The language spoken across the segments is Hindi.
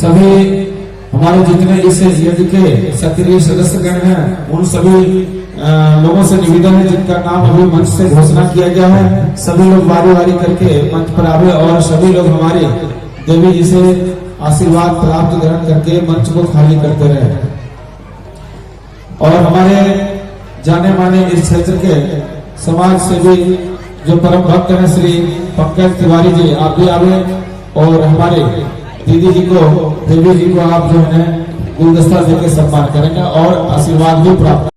सभी हमारे जितने इस यज्ञ के सक्रिय सदस्यगण हैं उन सभी लोगों से निवेदन है जिनका नाम अभी मंच से घोषणा किया गया है, सभी लोग बारी बारी करके मंच पर आवे और सभी लोग हमारे देवी जी से आशीर्वाद प्राप्त ग्रहण करके मंच को खाली करते रहे। और हमारे जाने माने इस क्षेत्र के समाज सेवी जो परम भक्त हैं श्री पंकज तिवारी जी, आप भी आवे और हमारे दीदी जी को, देवी जी को आप जो है गुलदस्ता देकर सम्मान करेंगे और आशीर्वाद भी प्राप्त।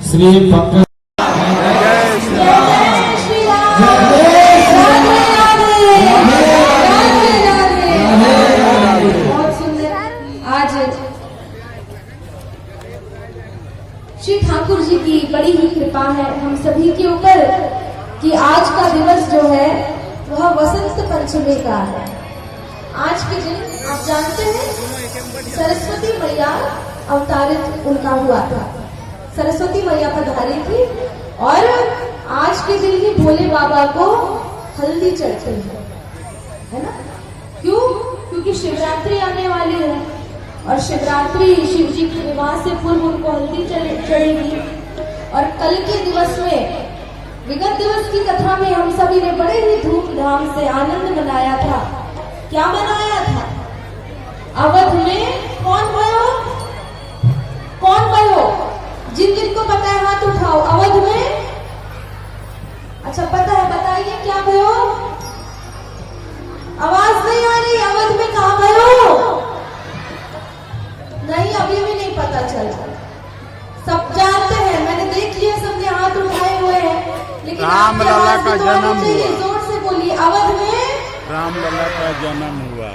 श्री पंकज श्री ठाकुर जी की बड़ी ही कृपा है हम सभी के ऊपर कि आज का दिवस जो है वह वसंत पंचमी का है। आज के दिन आप जानते हैं सरस्वती मैया अवतारित उनका हुआ था, सरस्वती मैया पधारी थी और आज के दिन ही भोले बाबा को हल्दी चढ़ती है ना। क्यों? क्योंकि शिवरात्रि आने वाली है और शिवरात्रि शिव जी के विवाह से पूर्व उनको हल्दी चढ़ेगी। और कल के दिवस में, विगत दिवस की कथा में हम सभी ने बड़े ही धूमधाम से आनंद मनाया था। क्या मनाया था? अवध में कौन भयो? कौन भयो? जिन जिन को पता है हाथ उठाओ। अवध में, अच्छा पता है, बताइए क्या भयो? आवाज नहीं आ रही। अवध में कहा भयो? नहीं, अभी भी नहीं पता चला। सब जानते हैं, मैंने देख लिया, सबने हाथ उठाए हुए हैं, लेकिन रामलला का जन्म हुआ। जोर से बोलिए। अवध में रामलला का जन्म हुआ।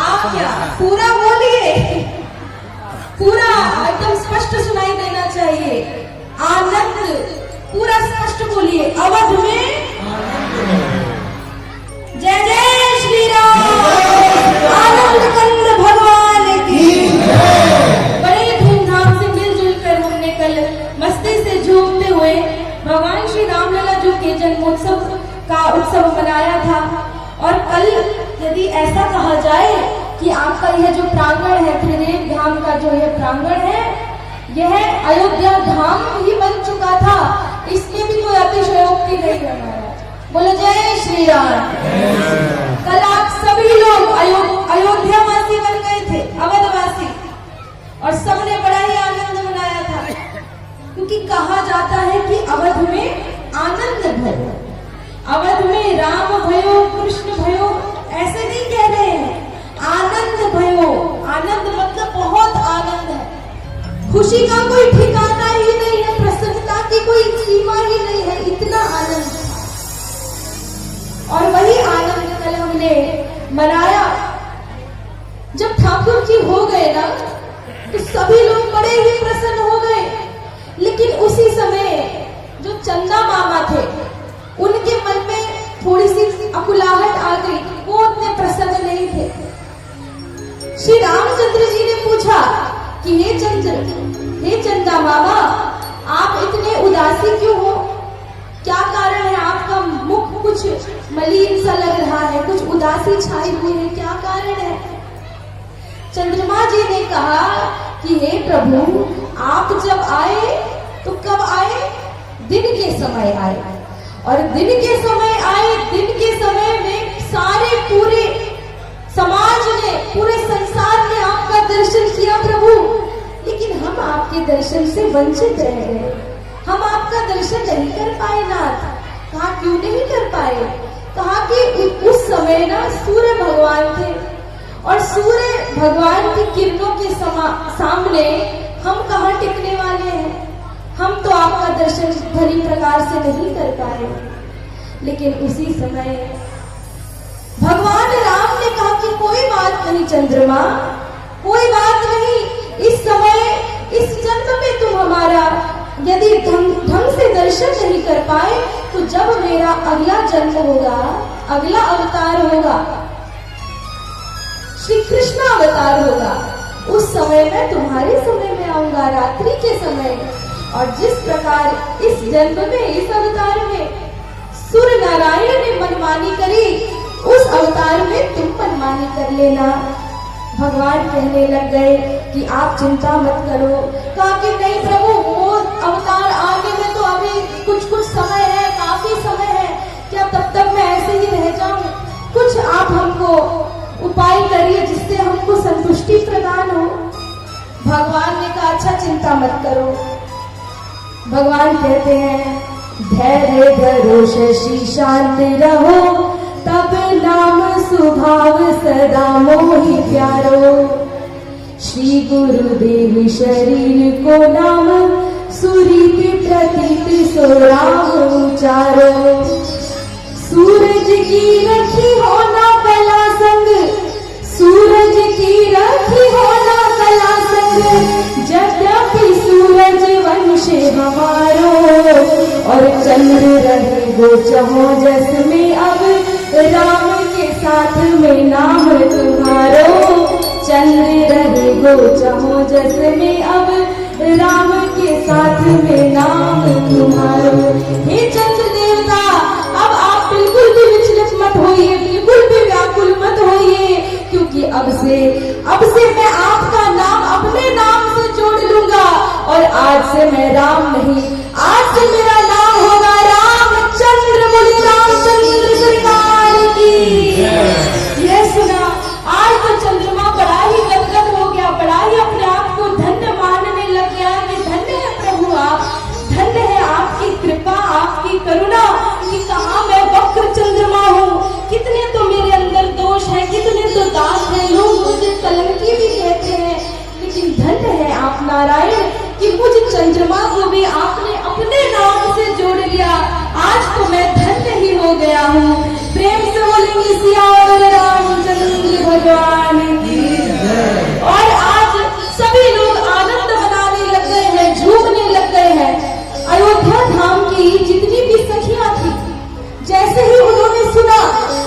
आप क्या पूरा बोलिए, पूरा एकदम स्पष्ट सुनाई देना चाहिए। आनंद पूरा स्पष्ट बोलिए। अवध में जय जय श्री राम, आनंद कंद भगवान की। बड़े धूमधाम से मिलजुल कर हमने कल मस्ती से झूमते हुए भगवान श्री रामलला जी के जन्मोत्सव का उत्सव मनाया था। और कल यदि ऐसा कहा जाए कि आपका यह जो प्रांगण है, त्रिदेव धाम का जो यह प्रांगण है, यह अयोध्या धाम ही बन चुका था, इसमें भी कोई अतिशयोक्ति नहीं है। बोलो जय श्री राम। कल आप सभी लोग अयोध्या वासी बन गए थे, अवधवासी, और सबने बड़ा ही आनंद मनाया था। क्योंकि कहा जाता है कि अवध में आनंद भयो, अवध में राम भयो, कृष्ण भयो, ऐसे नहीं कह रहे हैं, आनंद भयो। आनंद मतलब बहुत आनंद है, खुशी का कोई ठिकाना ही नहीं है, प्रसन्नता की कोई सीमा ही नहीं है, इतना आनंद। और वही आनंद कल हमने मनाया। जब ठाकुर जी हो गए ना तो सभी लोग बड़े ही प्रसन्न हो गए। लेकिन उसी समय जो चंदा मामा थे उनके मन में थोड़ी सी अकुलाहट आ गई, वो उतने प्रसन्न नहीं थे। श्री रामचंद्र जी ने पूछा कि हे चंदा मामा, आप इतने उदासी क्यों हो? क्या कारण है? आपका मुख कुछ मलिन सा लग रहा है, कुछ उदासी छाई हुई है, क्या कारण है? चंद्रमा जी ने कहा कि हे प्रभु, आप जब आए तो कब आए? दिन के समय आए, और दिन के समय आए, दिन के समय में सारे पूरे समाज ने, पूरे संसार ने आपका दर्शन किया प्रभु, लेकिन हम आपके दर्शन से वंचित रह गए, हम आपका दर्शन नहीं कर पाए नाथ। कहा क्यों नहीं कर पाए? कहा कि उस समय ना सूर्य भगवान थे और सूर्य भगवान की किरणों के सामने हम कहाँ टिकने वाले हैं, हम तो आपका दर्शन भली प्रकार से नहीं कर पाए। लेकिन उसी समय भगवान राम ने कहा कि कोई बात नहीं चंद्रमा, कोई बात नहीं, इस समय इस जन्म में तुम हमारा यदि ढंग से दर्शन नहीं कर पाए तो जब मेरा अगला जन्म होगा, अगला अवतार होगा, श्री कृष्ण अवतार होगा, उस समय मैं तुम्हारे समय में आऊंगा, रात्रि के समय। और जिस प्रकार इस जन्म में, इस अवतार में सूर्य नारायण ने मनमानी करी, उस अवतार में तुम मनमानी कर लेना। भगवान कहने लग गए कि आप चिंता मत करो। कहा कि नहीं प्रभु, वो अवतार आने में तो अभी कुछ समय है, काफी समय है, क्या तब तक मैं ऐसे ही रह जाऊं? कुछ आप हमको उपाय करिए जिससे हमको संतुष्टि प्रदान हो। भगवान ने कहा अच्छा चिंता मत करो। भगवान कहते हैं धैर्य धरो शशि शांत रहो, तब नाम सुभाव सदा मोहि प्यारो। श्री गुरुदेव शरीर को नाम, सुरीति प्रतीति सो राम उचारो। सूरज की रखी होना कला संग, सूरज की रखी होना कला संग, यद्यपि सूरज वंश हमारो। और चंद्र रहे गो चहो जस में, अब राम के साथ में नाम तुम्हारो। चंद्र रहे गो चहो जस में, अब राम के साथ में नाम तुम्हारो। हे चंद्र देवता, अब आप बिल्कुल भी विचलित मत होइए, बिल्कुल भी व्याकुल मत होइए, क्योंकि अब से मैं आपका नाम अपने नाम से जोड़ लूंगा। और आज से मैं राम नहीं, आज से मेरा नाम होगा रामचंद्र। बोले रामचंद्र सरकार की। ये सुना, आज तो चंद्रमा बड़ा ही गदगद हो गया, बड़ा ही अपने आप को धन्य मानने लग गया कि धन्य है प्रभु आप, धन्य है आपकी कृपा, आपकी करुणा, कि कहाँ मैं वक्र चंद्रमा हूँ, कितने तो मेरे अंदर दोष है, कितने तो दाग है, लोग मुझे कलंकी भी कहते हैं, लेकिन धन्य है आप नारायण कि मुझ चंद्रमा को भी आपने अपने नाम से जोड़ लिया। आज तो मैं धन्य ही हो गया हूँ। प्रेम से बोलेंगे सियावर रामचंद्र भगवान की। और आज सभी लोग आनंद मनाने लग गए हैं, झूमने लग गए हैं। अयोध्या धाम की जितनी भी सखियां थी, जैसे ही उन्होंने सुना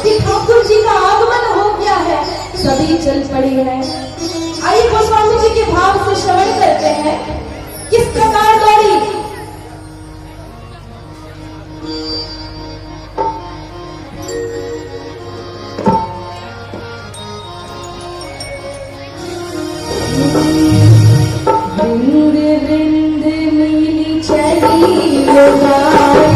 कि ठाकुर जी का आगमन हो गया है, सभी चल पड़ी हैं। आइए गोस्वामी जी के भाव से श्रवण करते हैं किस प्रकार दौड़ी। वृंद वृंद मिली चली गाड़ी,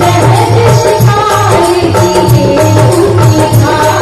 सहज शिकारी की उठी खाई।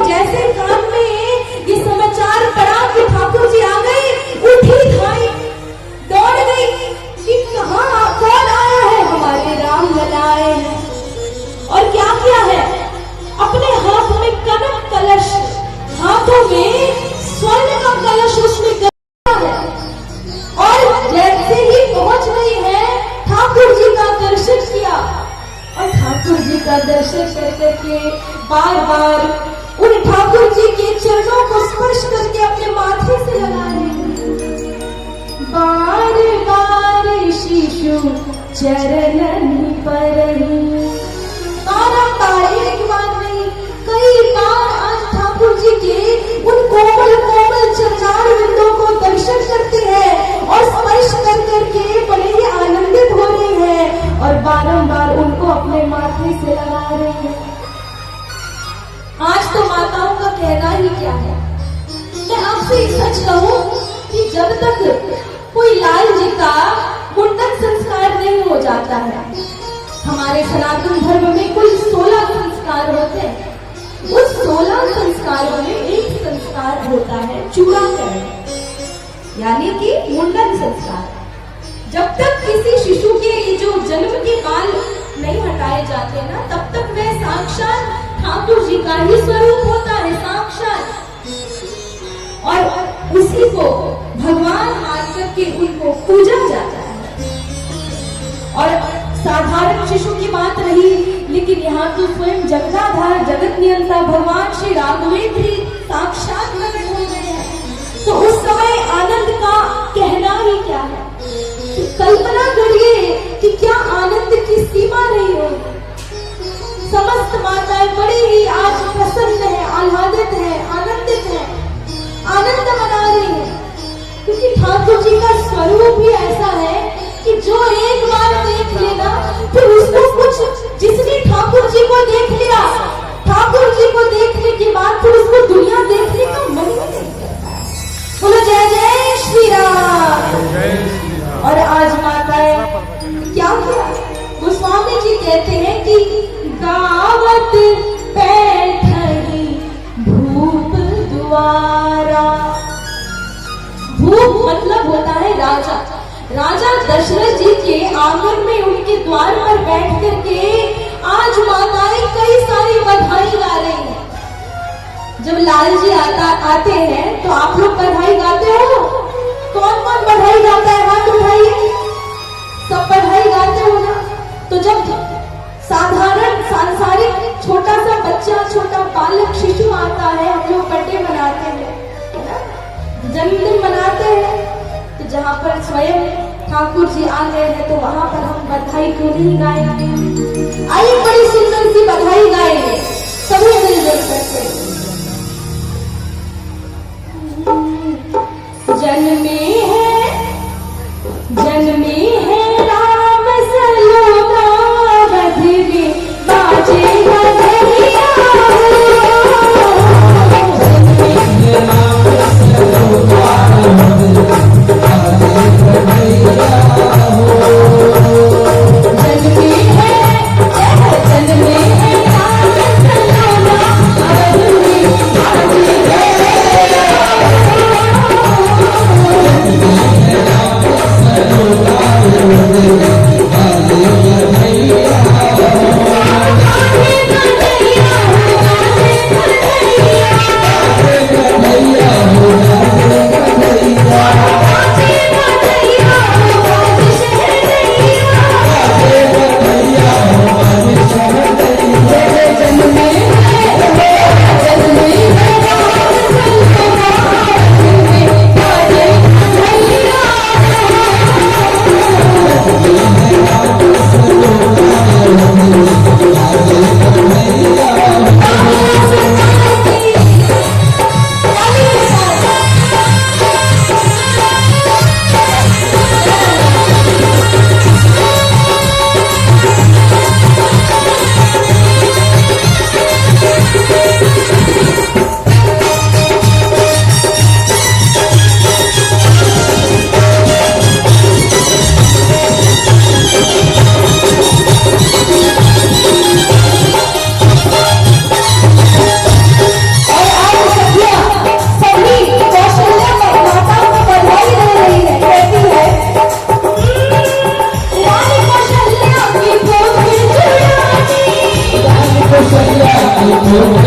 जैसे कान में ये समाचार पड़ा कि ठाकुर जी आ गए, किया है? अपने हाथ में कनक कलश, हाथों में स्वर्ण का कलश उसने गढ़ा है। और जैसे ही पहुंच गई है, ठाकुर जी का दर्शन किया और ठाकुर जी का दर्शन कर करके बार बार उन ठाकुर जी के चरणों को स्पर्श करके अपने माथे से लगा रहे हैं। बार बार शिशु चरणन परहि, बारंबार एक बार नहीं कई बार आज ठाकुर जी के उन कोमल कोमल चरणार बिंदों को दर्शन करते हैं और स्पर्श कर करके बड़े ही आनंदित हो रहे हैं और बारंबार उनको अपने माथे से लगा रहे हैं। आज तो माताओं का कहना ही क्या है। मैं आपसे सच कहूं कि जब तक कोई लाल जी का मुंडन संस्कार नहीं हो जाता है, हमारे सनातन धर्म में कुल 16 संस्कार होते हैं। उस 16 संस्कारों में एक संस्कार होता है चूड़ाकरण, यानी कि मुंडन संस्कार। जब तक किसी शिशु के ये जो जन्म के बाल नहीं हटाए जाते ना, तब तक वह साक्षात ठाकुर जी का ही स्वरूप होता है, साक्षात। और उसी को भगवान मान करके उनको पूजा जाता है। और साधारण शिशु की बात रही, लेकिन यहाँ तो स्वयं जगदाधार जगत नियंता भगवान श्री राघवेंद्र ही साक्षात प्रकट हो गए हैं। तो उस समय आनंद का कहना ही क्या है। कल्पना करिए कि क्या आनंद की सीमा नहीं होगी। समस्त माताएं बड़ी ही आज प्रसन्न है, आह्लादित है, आनंदित है, आनंद मना रही है, क्योंकि ठाकुर जी का स्वरूप ही ऐसा है कि जो एक बार देख लेना फिर उसको कुछ, जिसने ठाकुर जी को देख लिया, ठाकुर जी को देखने के बाद फिर उसको दुनिया देखने का मन ही नहीं करता। बोलो जय जय श्री राम। और आज माताएं क्या किया? गोस्वामी जी कहते हैं कि गावत बैठई भूप द्वारा। भूप मतलब होता है राजा। राजा दशरथ जी के आंगन में उनके द्वार पर बैठ करके आज माताएं कई सारी बधाई गा रही हैं। जब लाल जी आते हैं तो आप लोग बधाई गाते हो? कौन कौन बधाई गाता है? हाथ उठाइए। सब बधाई गाते हो ना? तो जब साधारण सांसारिक छोटा सा बच्चा, छोटा बालक शिशु आता है, हम लोग बर्थडे मनाते हैं, जन्मदिन मनाते हैं, तो जहाँ पर स्वयं ठाकुर जी आ गए हैं तो वहां पर हम बधाई क्यों नहीं गाएंगे? आइए बड़ी सुंदर सी बधाई गाएंगे सभी मिलजुल करके। जन्मे है राम सलोना, बधवे बाजे बधैया हो। जन्मे है राजा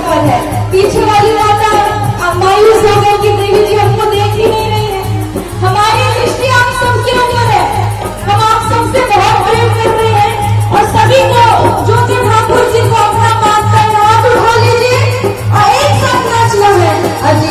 मुकाम पर है। पीछे वाली माता अब मायूस हो गई कि देवी जी हमको देख ही नहीं रही है। हमारी दृष्टि आप सबके ऊपर है, हम आप सबसे बहुत प्रेम कर रहे हैं और सभी को जो ठाकुर जी को अपना मानकर हाथ उठा लीजिए और एक साथ नाचना है। अजी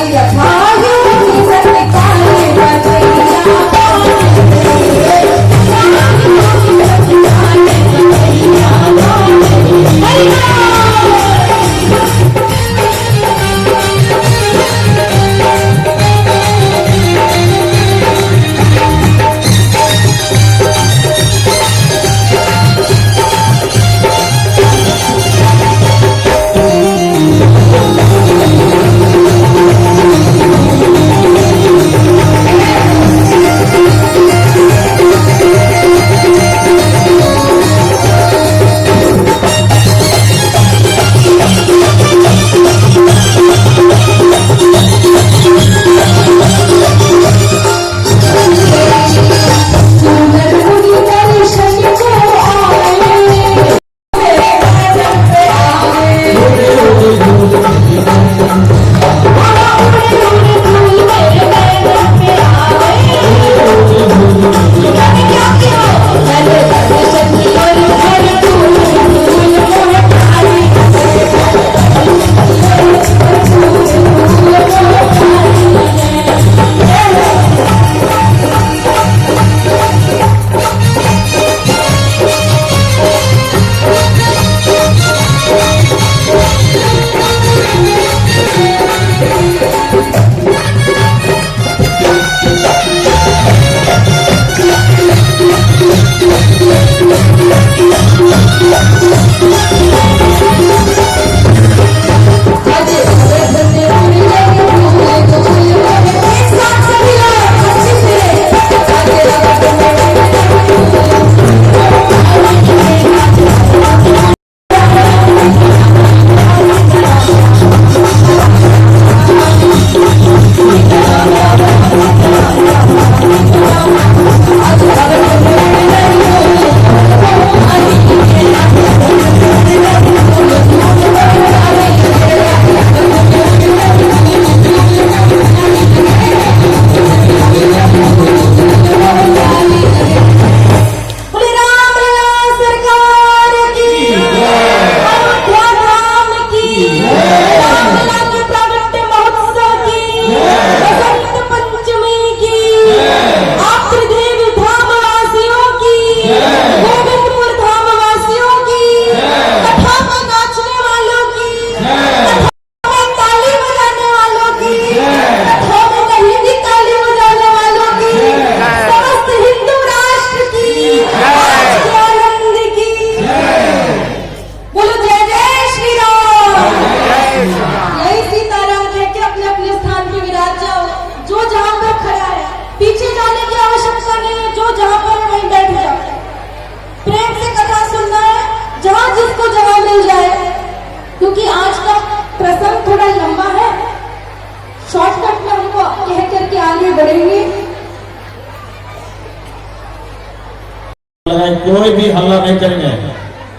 कोई भी हल्ला नहीं करेंगे।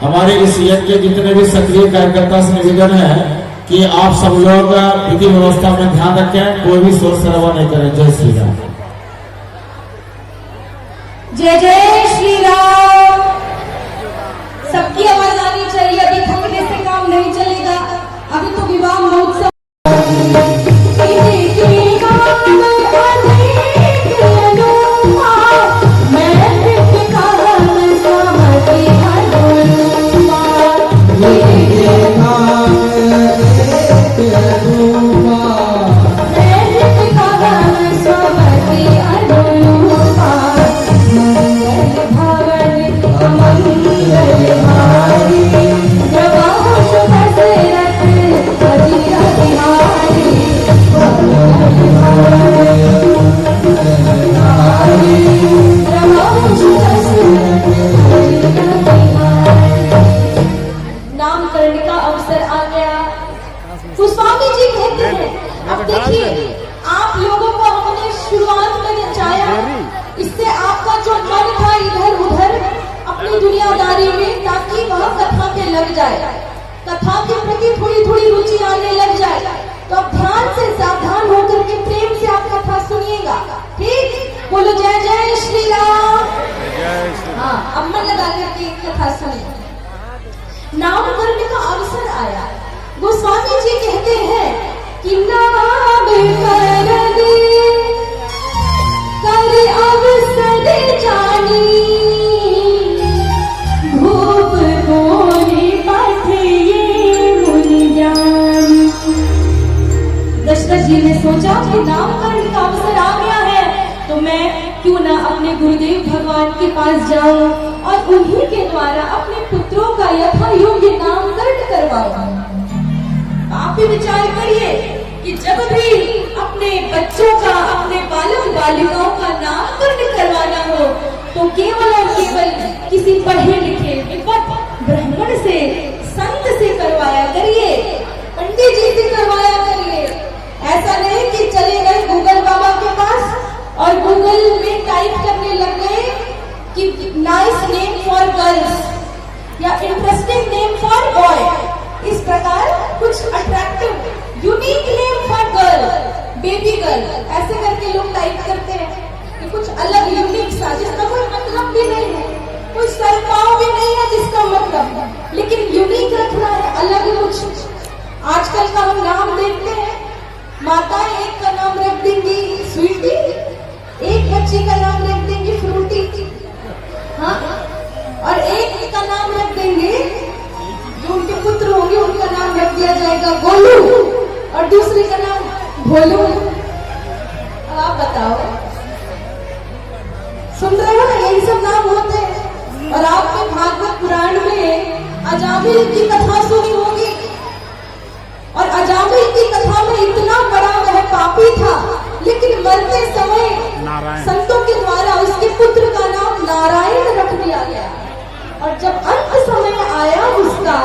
हमारे इस यज्ञ के जितने भी सक्रिय कार्यकर्ता से निवेदन है कि आप सब लोग विधि व्यवस्था में ध्यान रखें, कोई भी शोर शराबा नहीं करें। जय श्री राम। जय जय श्री राम। सबकी आवाज आनी चाहिए, अभी थकने से काम नहीं चलेगा। अभी तो विवाह महोत्सव दुनियादारी में, ताकि वह कथा पे लग जाए, कथा के प्रति थोड़ी थोड़ी रुचि आने बोलो जय जय श्री राम। जय श्री हाँ, अब मन लगा करके एक कथा सुनिए। नामकरण का अवसर आया, गोस्वामी जी कहते हैं कि नामकरण कर अवसर जानी, भूप बोले पाठे ये मुनि ज्ञानी। दशरथ जी ने सोचा कि नामकरण का अवसर आ गया है, तो मैं क्यों ना अपने गुरुदेव भगवान के पास जाऊं और उन्हीं के द्वारा अपने पुत्रों का यथा योग्य नामकरण करवाऊं। आप भी विचार करिए कि जब भी अपने बच्चों का, अपने बालक बालिकाओं का नामकरण करवाना हो तो केवल और केवल किसी पढ़े लिखे विद्वत ब्राह्मण से, संत से करवाया करिए, पंडित जी से करवाया करिए। ऐसा नहीं कि चले गए गूगल बाबा के पास और गूगल में टाइप करने लग गए कि नाइस नेम फॉर गर्ल्स या इंटरेस्टिंग नेम फॉर बॉय, इस प्रकार कुछ attractive unique name for girl, baby girl, ऐसे करके लोग टाइप करते हैं कि कुछ अलग यूनिक सा जिसका कोई मतलब भी नहीं है, कोई सरपाव भी नहीं है जिसका मतलब, लेकिन यूनिक रखना है, अलग कुछ। आजकल का हम नाम देखते हैं, माताएं एक का नाम रख देंगी स्वीटी, एक बच्ची का नाम रख देंगी फ्रूटी, हाँ, और एक का नाम रख देंगे, जो उनके पुत्र होंगे उनका नाम रख दिया जाएगा गोलू और दूसरे का नाम भोलू। अब आप बताओ, सुन रहे हो ना, यही सब नाम होते हैं। और आपने भागवत पुराण में अजामिल की कथा सुनी होगी, और अजामिल की कथा में इतना बड़ा वह पापी था, लेकिन मरते समय संतों के द्वारा उसके पुत्र का नाम नारायण रख दिया गया। और जब अंत समय आया उसका,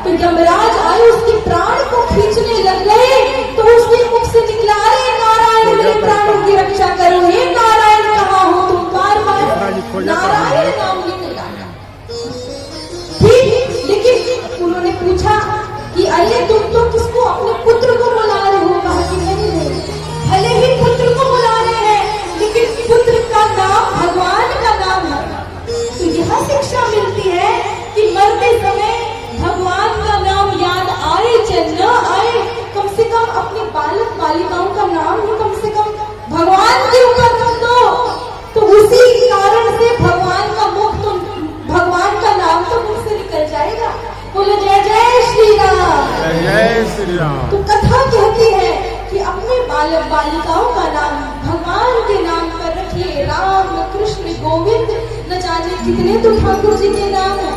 तो यमराज आए उसके प्राण को खींचने लग गए, तो उसके मुख से निकला, अरे नारायण मेरे प्राणों की रक्षा करो, हे नारायण कहाँ हो तुम, बार बार नारायण नाम निकला। ठीक, लेकिन उन्होंने पूछा कि अरे तुम तो किसको, अपने पुत्र को बुला रहे हो? कहा कि नहीं नहीं, भले ही पुत्र को बुला रहे हैं, लेकिन पुत्र का नाम भगवान का नाम है। तो यह शिक्षा मिलती है कि मरते समय भगवान का नाम याद आए चाहे न आए, कम से कम अपने बालक बालिकाओं का नाम ही कम से कम भगवान के ऊपर रख दो, तो उसी कारण से भगवान का मुख, तो भगवान का नाम तो मुख से निकल जाएगा। बोलो जय जय श्री राम। जय श्री राम। तो कथा कहती है कि अपने बालक बालिकाओं का नाम भगवान के नाम पर रखिए, राम कृष्ण गोविंद, न जाने कितने तो ठाकुर जी के नाम है।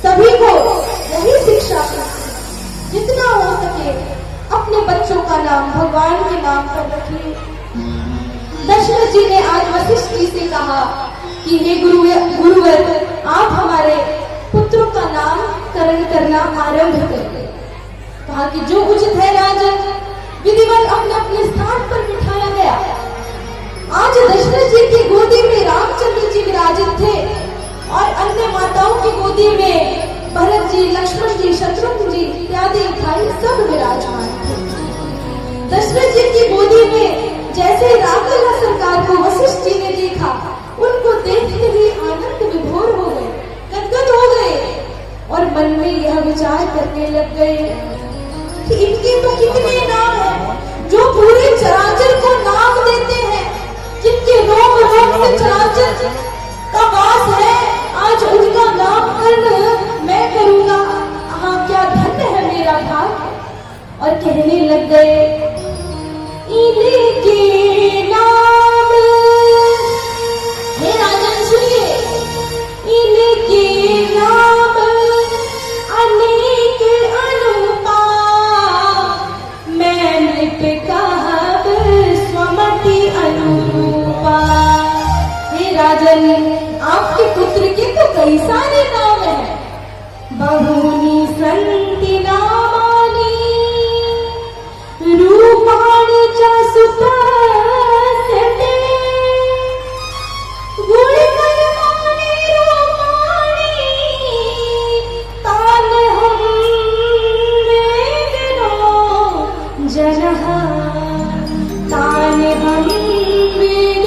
सभी को यही शिक्षा, जितना हो सके अपने बच्चों का नाम भगवान के नाम पर रखिए। दशरथ जी ने आज वशिष्ठ जी से कहा कि हे गुरुवर, आप हमारे पुत्रों का नामकरण करना आरंभ करें। कहा कि जो उचित है राजन, विधिवत अपने अपने स्थान पर बिठाया गया। आज दशरथ जी की गोदी में रामचंद्र जी विराजित थे और अन्य माताओं की गोदी में भरत जी, लक्ष्मण जी, शत्रुघ्न जी इत्यादि भाई सब विराजमान थे। दशरथ जी की गोदी में जैसे रामलला सरकार को वशिष्ठ जी ने देखा, उनको देखते ही आनंद विभोर हो गए, गदगद हो गए और मन में यह विचार करने लग गए कि इनके तो कितने नाम हैं, जो पूरे चराचर को नाम देते हैं, जिनके रोम रोम से चराचर का वास है, आज उनका नामकरण मैं करूंगा। हाँ, क्या धन्य है मेरा भाग। और कहने लग गए, इनके नाम, हे राजन सुनिए, इनके नाम अनेक अनुपा, मैं नृप कहब स्वमति अनुरूपा। हे राजन, आपके पुत्र के तो कई सारे नाम हैं, बहुनी संति नामानि, रूपाणि च सुप्रसिद्धे, गुण कर्माणि रूपाणि, तान हम वेदिनो जनः, तान हम वेद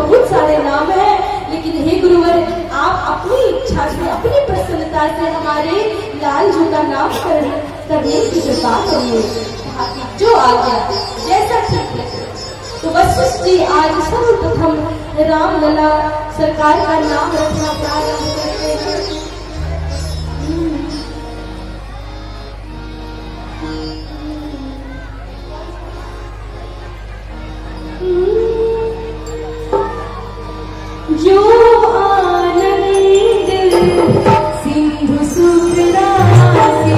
बहुत सारे नाम हैं, लेकिन हे गुरुवर आप अपनी इच्छा से, अपनी प्रसन्नता से हमारे लाल जी का नाम करने की कृपा करिए। बाकी जो आ गया जैसा ठीक लगे। तो वशिष्ठ जी आज सर्वप्रथम रामलला सरकार का नाम रखना प्रारंभ करते हैं। जो आनंद सिंधु सुख राशि,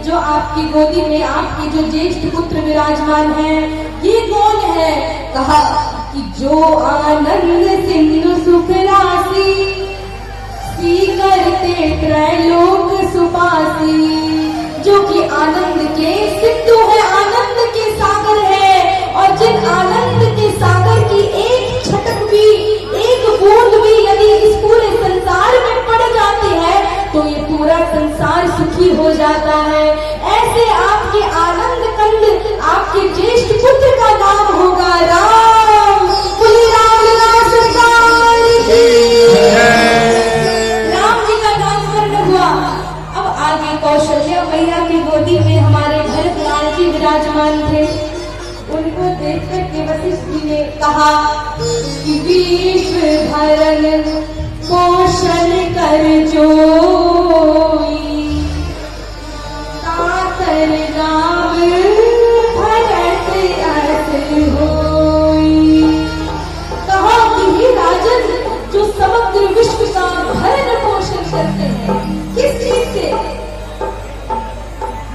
जो आपकी गोदी में आपके जो ज्येष्ठ पुत्र विराजमान हैं, ये कौन है? कहा कि जो आनंद सिंधु सुख राशि, करते त्रैलोक सुपासी, जो कि आनंद के सिंधु है, आनंद के सागर है, और जिन आनंद के सागर की एक छटक भी, एक बूंद भी यदि इस पूरे संसार में पड़ जाती है तो ये पूरा संसार सुखी हो जाता है। ऐसे आपके आनंद कंद, आपके ज्येष्ठ पुत्र का नाम होगा राम। बोले रामलला सरकार की। राम जी का नामकरण हुआ। अब आगे कौशल्या मैया की गोदी में हमारे भरत लाल जी विराजमान थे। उनको देख करके वशिष्ठ जी ने कहा कि विश्व भरण पोषण कर जोई, तातर नाम भरत अस होई। कहा कि हे राजन, जो समग्र विश्व का भरण पोषण करते हैं, किस चीज से?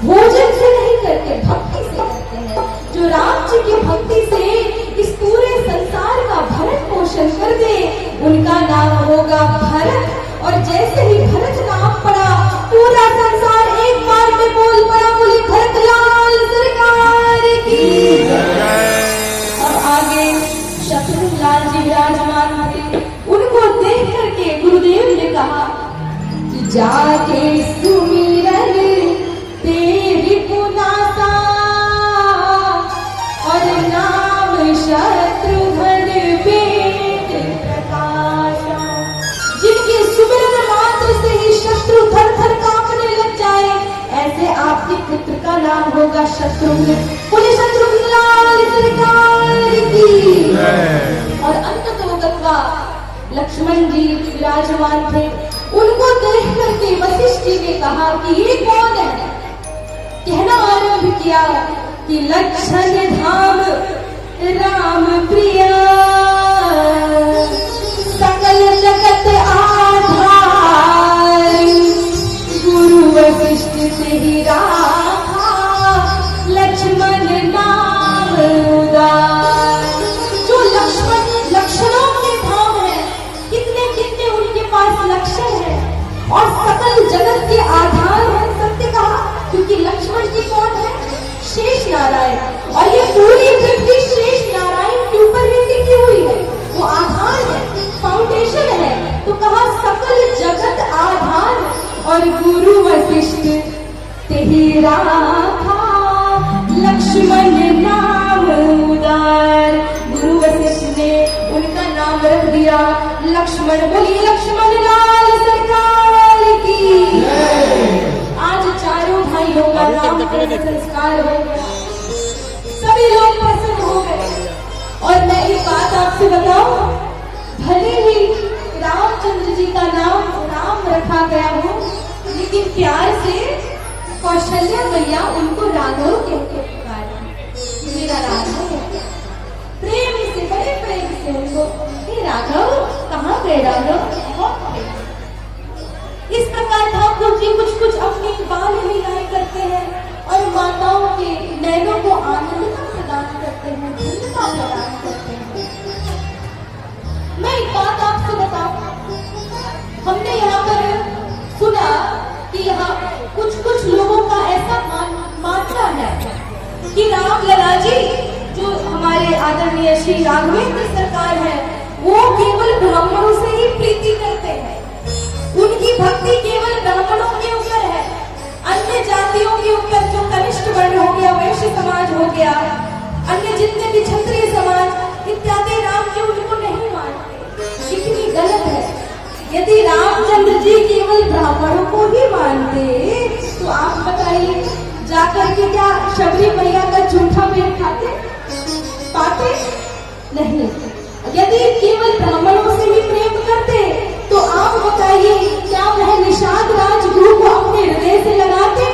भोजन से नहीं करते, भक्ति से करते हैं। जो राम जी की भक्ति से इस पूरे संसार का भरण पोषण कर दे, उनका नाम होगा भरत। और जैसे ही भरत नाम पड़ा, पूरा संसार एक बार में बोल पड़ा, बोले भरत लाल सरकार की। अब आगे शत्रुघ्न लाल जी विराजमान थे। उनको देख करके गुरुदेव ने कहा कि जाके सुमिरन तेरी पुनासा, और नाम शत्रुघ्न बेट प्रकाशा। जिनके सुमिरन मात्र से ही शत्रु थर थर कांपने लग जाए, ऐसे आपके पुत्र का नाम होगा शत्रुघ्न। बोले शत्रुघ्न लाल सरकार की। और अंततः गंगा लक्ष्मण जी विराजमान थे। उनको देख करके वशिष्ठ जी ने कहा कि ये कौन है? कहना आरंभ किया कि लक्षण धाम राम प्रिया, सकल जगत आधार, गुरु वशिष्ठ से ही राखा, लक्ष्मण नाम उदार। जो लक्षणों के धाम है, कितने कितने उनके पास लक्षण है, और सकल जगत के आधार है। सत्य कहा, क्योंकि लक्ष्मण जी कौन है? शेष नारायण। और ये पूरी पृथ्वी शेष नारायण के ऊपर ही टिकी हुई है, वो आधार है, फाउंडेशन है। तो कहा सकल जगत आधार, और गुरु वशिष्ठ तेहि राखा, लक्ष्मण नाम उदार। गुरु वशिष्ठ ने उनका नाम रख दिया लक्ष्मण। बोलिए लक्ष्मण लाल सरकार की। आज चारों भाइयों का नामकरण संस्कार हो गया, सभी लोग प्रसन्न हो गए। और मैं एक बात आपसे बताऊं, भले ही रामचंद्र जी का नाम राम रखा गया हो, लेकिन प्यार से कौशल्या मैया उनको राघव कहकर पुकारती, मेरा राघव है। प्रेम से, बड़े करते हैं और माताओं के नयनों को आनंदता प्रदान करते हैं, धन्यता प्रदान करते हैं। मैं एक बात आपसे बताऊं, हमने यहाँ पर सुना कि यहाँ कुछ लोगों का ऐसा मानना है कि राम लला जी जो हमारे आदरणीय श्री राघवेंद्र सरकार है, वो केवल ब्राह्मणों से ही प्रीति करते हैं। उनकी भक्ति केवल ब्राह्मणों के ऊपर है, अन्य जातियों के ऊपर जो कनिष्ठ वर्ण हो गया, वैश्य समाज हो गया, अन्य जितने भी क्षत्रिय समाज इत्यादि राम जी उनको नहीं मानते। कितनी गलत है। यदि रामचंद्र जी केवल ब्राह्मणों को ही मानते तो आप बताइए जाकर के क्या शबरी मैया का जूठा पेट खाते पाते? नहीं। यदि केवल ब्राह्मणों से ही प्रेम करते तो आप बताइए क्या वह निषाद राजगुरु को अपने हृदय से लगाते,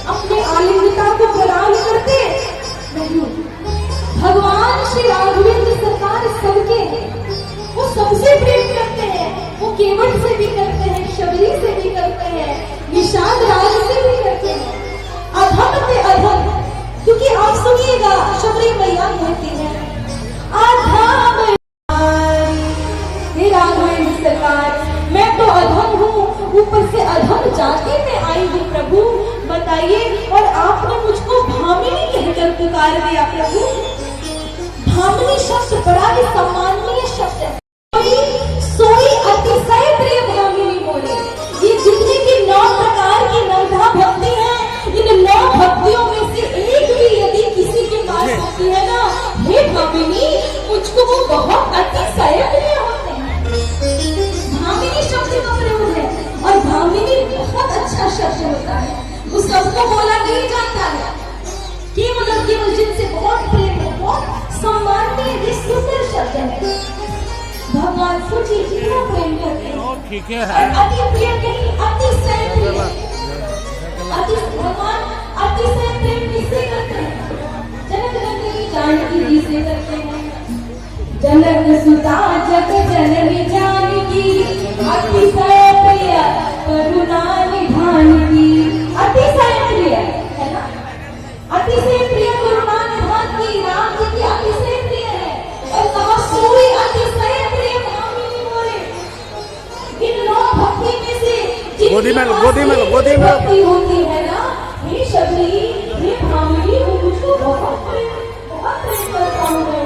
अपने आलिंगता को प्रदान करते? नहीं। भगवान श्री राघवेंद्र सरकार सबके हैं, वो सबसे प्रेम करते हैं, वो केवट से भी करते हैं, शबरी से भी करते हैं, निषाद राज से भी करते हैं, अधम से अधम। क्योंकि आप सुनिएगा शबरी मैया कहती है अधम राघवेंद्र सरकार, मैं तो अधम हूँ, ऊपर से अधम जाति में आई हूँ प्रभु, बताइए। और आपने मुझको भामिनी कहकर पुकार दिया प्रभु। भामिनी शब्द बड़ा ही सम्माननीय शब्द है। सोई अतिशय प्रिय भामिनी बोले। ये जितने भी 9 प्रकार की नवधा भक्ति है, इन 9 भक्तियों में से एक भी यदि किसी के पास होती है ना, हे भामिनी, मुझको वो बहुत अतिशय प्रिय होते हैं। भामिनी शब्द का प्रयोग है और भामिनी बहुत अच्छा शब्द होता है, वो सबको बोला नहीं जाता है। केवल जिनसे बहुत प्रेम हो, बहुत सम्माननीय सुंदर शब्द है। भगवान सोचिए कितना प्रेम करते हैं। ठीक है। अति प्रिय नहीं, अतिशय प्रिय। भगवान अतिशय प्रेम किससे करते हैं? जनक नंदिनी जानकी जी से करते हैं। जनक सुता जग जननी जानकी, अतिशय प्रिय करुणा निधान की। अतिशय प्रिय है ना, अतिशय प्रिय करुणा निधान की राम जी की अतिशय प्रिय है। और कहा सोई अतिशय प्रिय भामिनी मोरे। इन 9 भक्ति में से गोदी में भक्ति होती है ना, हे शबरी, हे भामिनी, वो मुझको बहुत प्रेम करता हूँ मैं।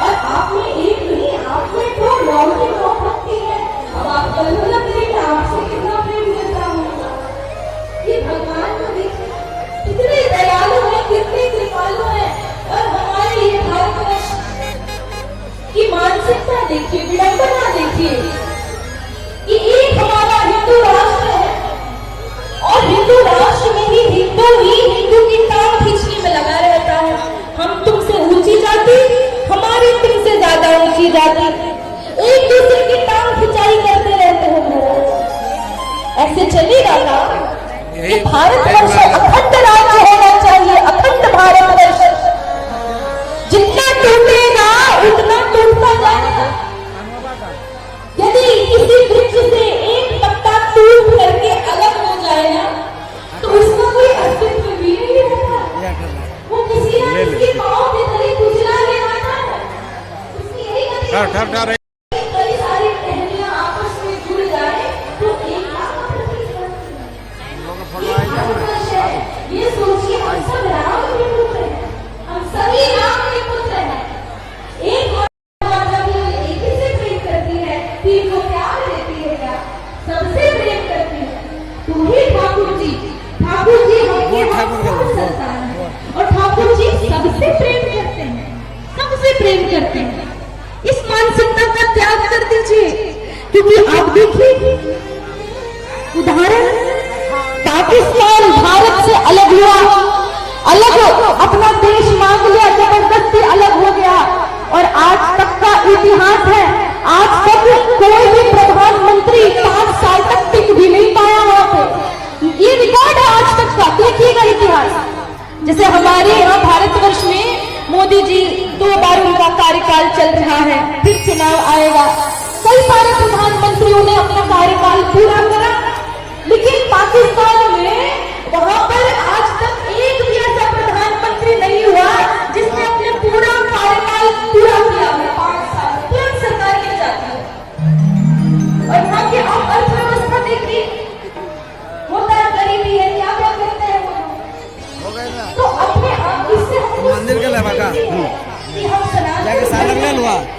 और आप में एक नहीं, आप में तो 9 की 9 भक्ति है। अब आप कल्पना करें आपसे कितना प्रेम करता हूँ। ये भगवान को देखिए कितने दयालु है, कितने कृपालु है। और हमारे ये भारतवर्ष की मानसिकता देखिए, विडंबना देखिए कि एक हमारा हिंदू राष्ट्र है और हिंदू राष्ट्र में ही हिंदू की टांग खींचने में लगा रहता है। हम तुमसे ऊंची जाति, हमारी तुमसे ज्यादा ऊंची जाति, एक दूसरे की टांग खिंचाई करते रहते हैं महाराज। ऐसे चलेगा ना? ये भारतवर्ष अखंड राज्य होना चाहिए, अखंड भारतवर्ष। जितना टूटेगा उतना टूटता जाएगा। यदि किसी वृक्ष से एक पत्ता टूट करके अलग हो जाए ना, तो उसका कोई अस्तित्व भी नहीं रहता। वो किसी न किसी पांव के तले गुजरा ले आता है। उसकी यही गति है। कई सारी टहनियां आपस में जुड़ जाए तो एक ये सोचिए, हम सब राम के पुत्र हैं, हम सभी राम के पुत्र हैं। एक माता भी एक ही से प्रेम करती है, तीन को प्यार देती है, क्या सबसे प्रेम करती है। तू ही ठाकुर जी हमके संतान है और ठाकुर जी सबसे प्रेम करते हैं, सबसे प्रेम करते हैं। इस मानसिकता का त्याग कर दीजिए, क्योंकि आप देखिए उदाहरण, पाकिस्तान भारत से अलग हुआ, अपना देश मांग लिया, जबरदस्ती अलग हो गया। और आज तक का इतिहास है, आज तक कोई भी प्रधानमंत्री 5 साल तक टिक भी नहीं पाया वहां पे। ये रिकॉर्ड है आज तक का, देखिएगा इतिहास। जैसे हमारे यहाँ भारतवर्ष में मोदी जी 2 बार उनका कार्यकाल चल रहा है, फिर चुनाव आएगा, कई सारे प्रधानमंत्रियों ने अपना कार्यकाल पूरा करा। लेकिन पाकिस्तान में वहां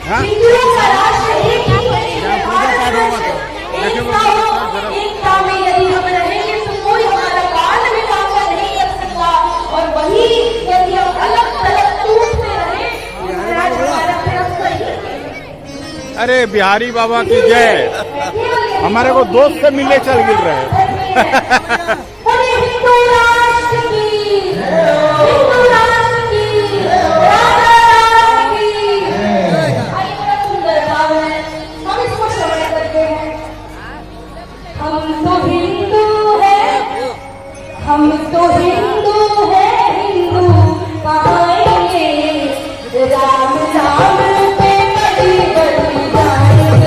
हाँ? हिंदुओं का राष्ट्र एक ही है, भारत वर्ष। एकता में यदि हम रहेंगे तो कोई हमारा कान में कांटा नहीं कर सकता, और वही यदि हम अलग अलग टूट में रहे तो महाराज हमारा प्रश्न ही है। अरे बिहारी बाबा की जय। हमारे को दोस्त से मिलने चल गिर रहे। बोले हिंदू राष्ट्र की, हिंदू राष्ट्र की, राधा रानी की। आइए, बड़ा सुंदर भाव है, हम इसको श्रवण करते हैं। हम तो हिंदू हैं, हम तो हिंदू हैं, हिंदू कहाएंगे, राम नाम पे बड़ी बड़ी जाएंगे।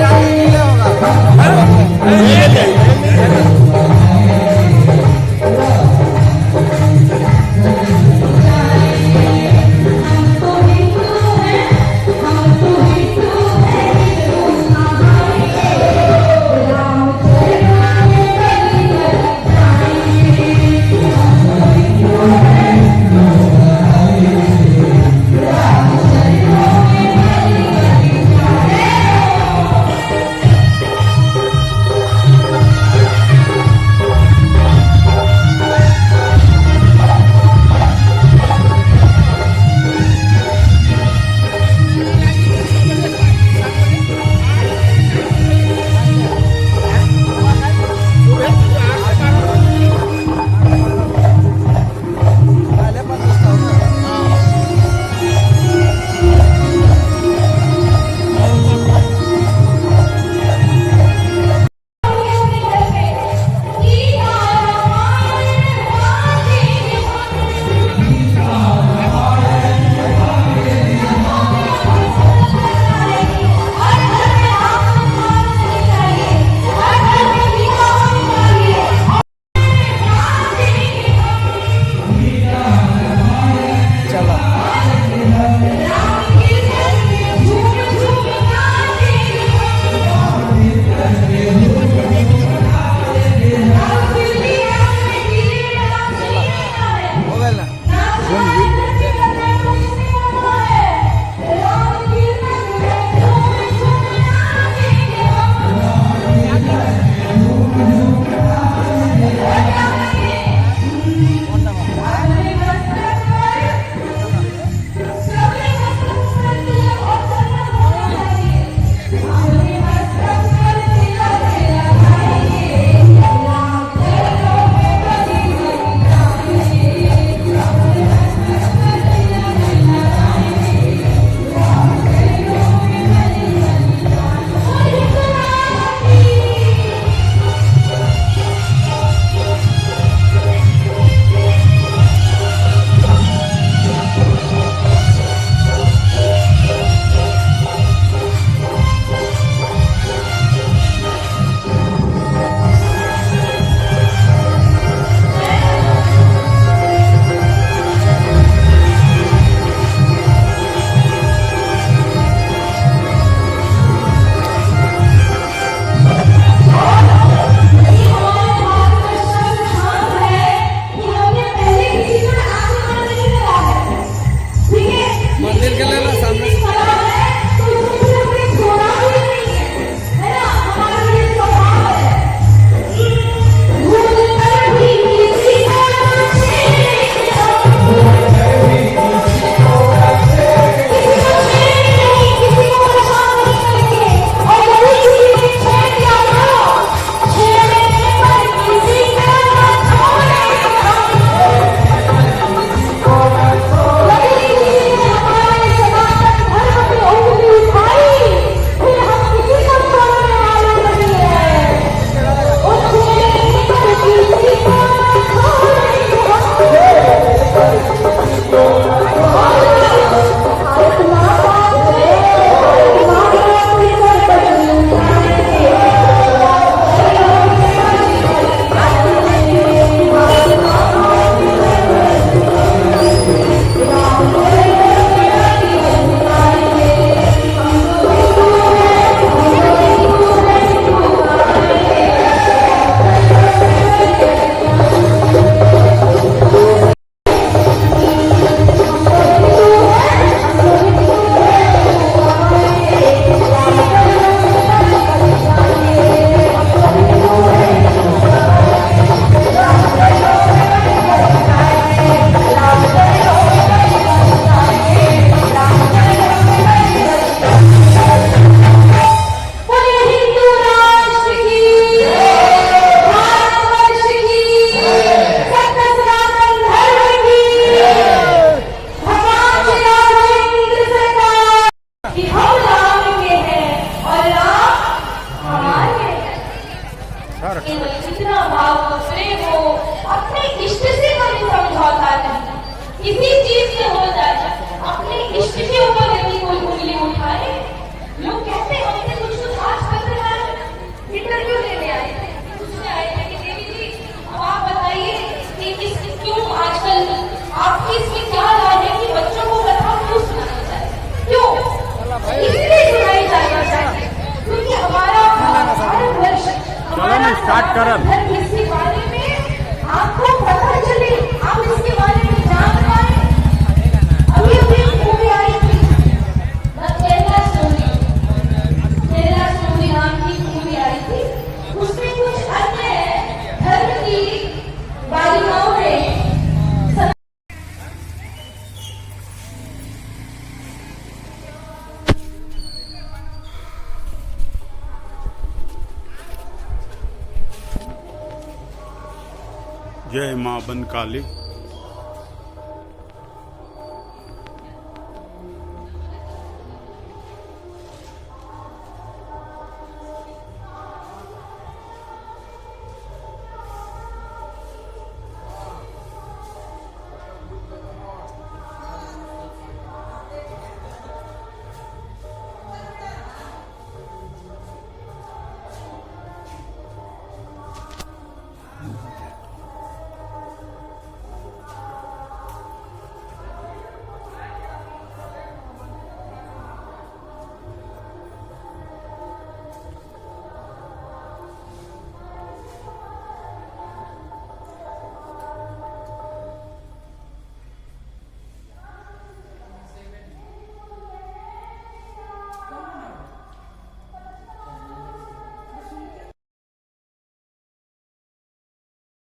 केवल कितना भाव हो, प्रेम हो, अपने इष्ट से कभी समझौता नहीं, किसी चीज से हो जाए अपने इष्ट के ऊपर यदि कोई उंगली उठाए, लोग कहते हैं हमसे कुछ आज कर रहा है, इंटरव्यू लेने आए थे, पूछने आए थे कि देवी जी अब आप बताइए कि क्यों आजकल आपकी इसमें क्या राय है कि बच्चों को कथा क्यों सुनाई जाए, क्यों इसलिए सुनाई जाना चाहिए क्योंकि हमारा भारतवर्ष हमारा स्टार्ट करब। धर्म इसके बारे में आपको पता चले, आप इसके बारे में जान पाए। अभी अभी मूवी आई थी केरला स्टोरी नाम की मूवी आई थी, उसमें कुछ अन्य धर्म की बालिकाओं ने जय मां बन काली।